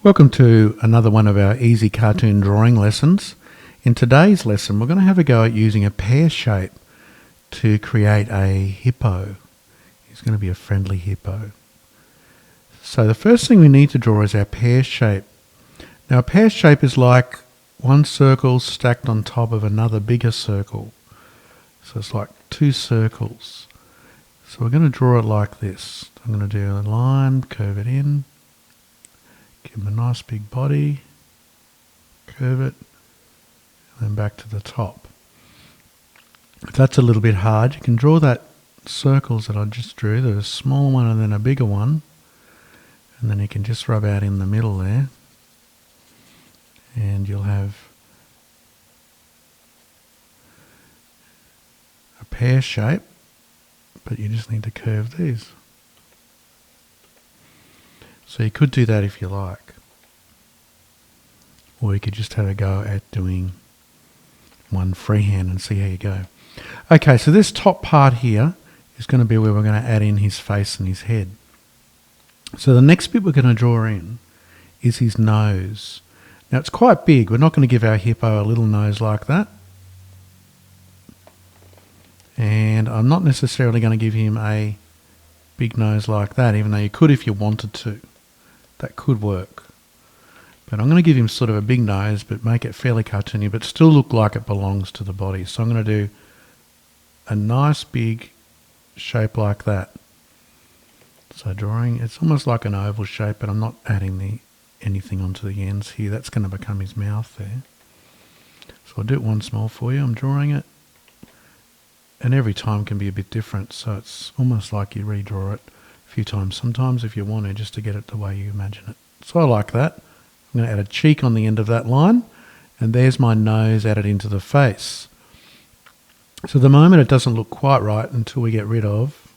Welcome to another one of our easy cartoon drawing lessons. In today's lesson we're going to have a go at using a pear shape to create a hippo. He's going to be a friendly hippo. So the first thing we need to draw is our pear shape. Now a pear shape is like one circle stacked on top of another bigger circle. So it's like two circles. So we're going to draw it like this. I'm going to do a line, curve it in. Give him a nice big body, curve it, and then back to the top. If that's a little bit hard, you can draw that circles that I just drew. There's a small one and then a bigger one. And then you can just rub out in the middle there. And you'll have a pear shape, but you just need to curve these. So you could do that if you like. Or you could just have a go at doing one freehand and see how you go. Okay, so this top part here is going to be where we're going to add in his face and his head. So the next bit we're going to draw in is his nose. Now it's quite big. We're not going to give our hippo a little nose like that. And I'm not necessarily going to give him a big nose like that, even though you could if you wanted to. That could work. But I'm going to give him sort of a big nose, but make it fairly cartoony, but still look like it belongs to the body. So I'm going to do a nice big shape like that. So drawing, it's almost like an oval shape, but I'm not adding anything onto the ends here. That's going to become his mouth there. So I'll do it once more for you. I'm drawing it. And every time can be a bit different, so it's almost like you redraw it a few times sometimes if you want to, just to get it the way you imagine it. So I like that. I'm going to add a cheek on the end of that line, and there's my nose added into the face. So at the moment it doesn't look quite right until we get rid of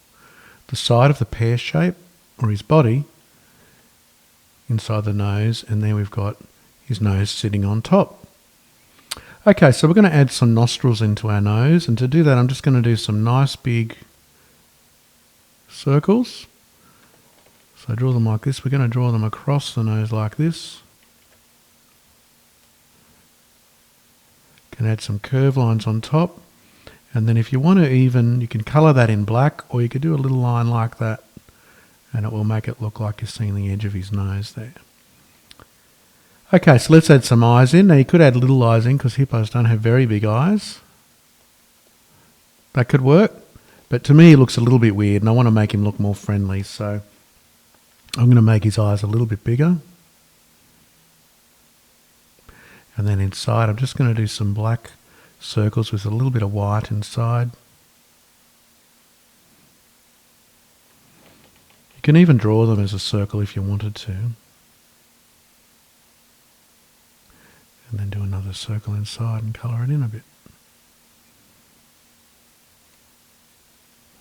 the side of the pear shape, or his body, inside the nose, and then we've got his nose sitting on top. Okay, so we're going to add some nostrils into our nose, and to do that I'm just going to do some nice big circles. So I draw them like this. We're going to draw them across the nose like this. Can add some curve lines on top, and then if you want to even, you can colour that in black, or you could do a little line like that, and it will make it look like you're seeing the edge of his nose there. Okay, so let's add some eyes in. Now you could add little eyes in because hippos don't have very big eyes. That could work, but to me he looks a little bit weird and I want to make him look more friendly, so I'm going to make his eyes a little bit bigger. And then inside I'm just going to do some black circles with a little bit of white inside. You can even draw them as a circle if you wanted to. And then do another circle inside and colour it in a bit.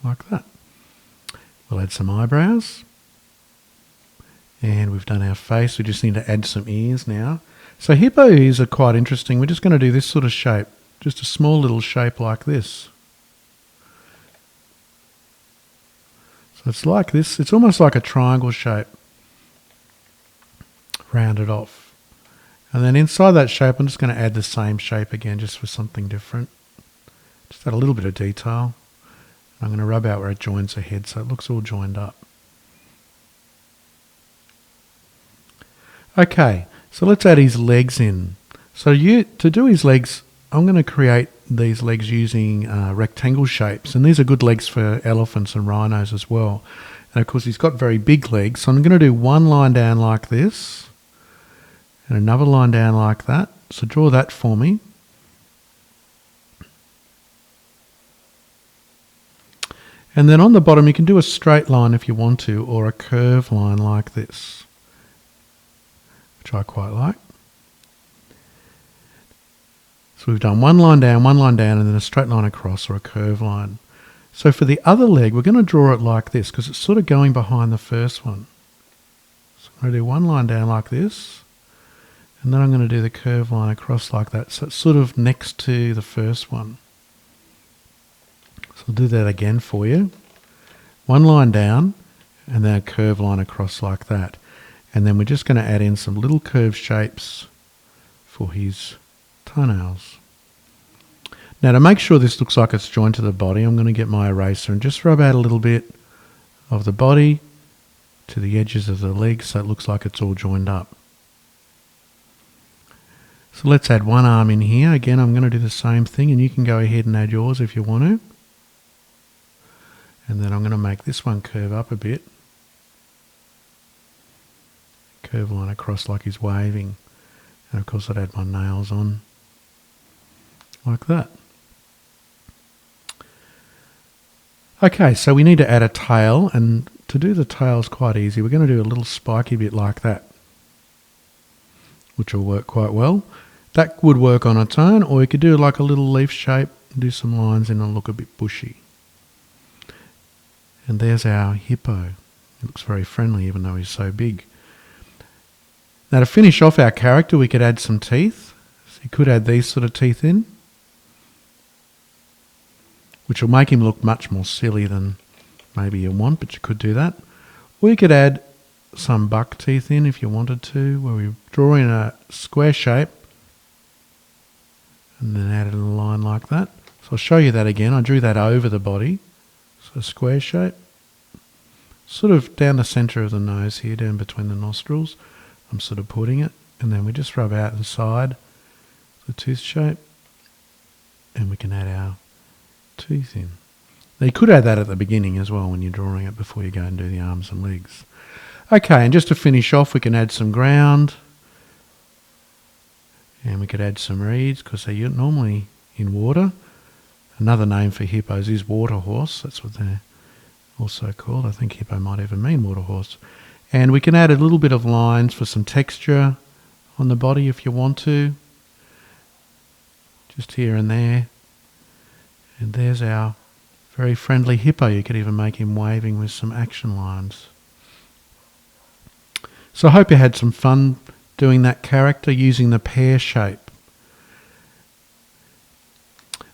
Like that. We'll add some eyebrows. And we've done our face. We just need to add some ears now. So hippo ears are quite interesting. We're just going to do this sort of shape. Just a small little shape like this. So it's like this. It's almost like a triangle shape. Rounded off. And then inside that shape, I'm just going to add the same shape again, just for something different. Just add a little bit of detail. I'm going to rub out where it joins the head so it looks all joined up. Okay, so let's add his legs in. So to do his legs, I'm going to create these legs using rectangle shapes. And these are good legs for elephants and rhinos as well. And of course, he's got very big legs. So I'm going to do one line down like this. And another line down like that. So draw that for me. And then on the bottom you can do a straight line if you want to, or a curved line like this, which I quite like. So we've done one line down, and then a straight line across, or a curved line. So for the other leg we're going to draw it like this because it's sort of going behind the first one. So I'm going to do one line down like this. And then I'm going to do the curved line across like that. So it's sort of next to the first one. So I'll do that again for you. One line down and then a curved line across like that. And then we're just going to add in some little curved shapes for his toenails. Now to make sure this looks like it's joined to the body, I'm going to get my eraser and just rub out a little bit of the body to the edges of the legs so it looks like it's all joined up. So let's add one arm in here. Again, I'm going to do the same thing, and you can go ahead and add yours if you want to. And then I'm going to make this one curve up a bit. Curve line across like he's waving. And of course I'd add my nails on like that. Okay, so we need to add a tail, and to do the tail is quite easy. We're going to do a little spiky bit like that, which will work quite well. That would work on its own, or you could do like a little leaf shape, do some lines in and look a bit bushy. And there's our hippo. It looks very friendly even though he's so big. Now to finish off our character, we could add some teeth. So you could add these sort of teeth in, which will make him look much more silly than maybe you want, but you could do that. Or you could add some buck teeth in if you wanted to, where we draw in a square shape and then add in a line like that. So I'll show you that again. I drew that over the body. So square shape, sort of down the centre of the nose here, down between the nostrils. I'm sort of putting it, and then we just rub out inside the tooth shape, and we can add our tooth in. Now you could add that at the beginning as well when you're drawing it before you go and do the arms and legs. Okay, and just to finish off, we can add some ground, and we could add some reeds because they're normally in water. Another name for hippos is water horse. That's what they're also called. I think hippo might even mean water horse. And we can add a little bit of lines for some texture on the body if you want to. Just here and there. And there's our very friendly hippo. You could even make him waving with some action lines. So I hope you had some fun doing that character using the pear shape.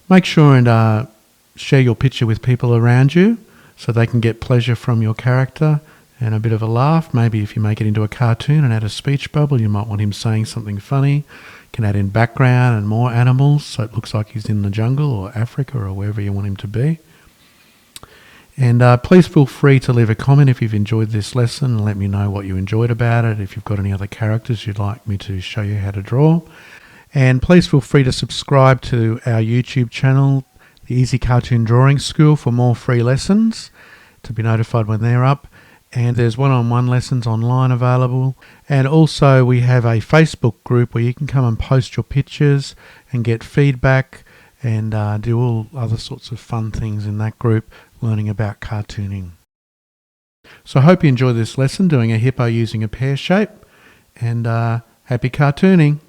Make sure and share your picture with people around you so they can get pleasure from your character and a bit of a laugh. Maybe if you make it into a cartoon and add a speech bubble, you might want him saying something funny. You can add in background and more animals so it looks like he's in the jungle or Africa or wherever you want him to be. And please feel free to leave a comment if you've enjoyed this lesson and let me know what you enjoyed about it, if you've got any other characters you'd like me to show you how to draw. And please feel free to subscribe to our YouTube channel, the Easy Cartoon Drawing School, for more free lessons, to be notified when they're up. And there's one-on-one lessons online available. And also we have a Facebook group where you can come and post your pictures and get feedback and do all other sorts of fun things in that group, learning about cartooning. So I hope you enjoyed this lesson, doing a hippo using a pear shape, and happy cartooning.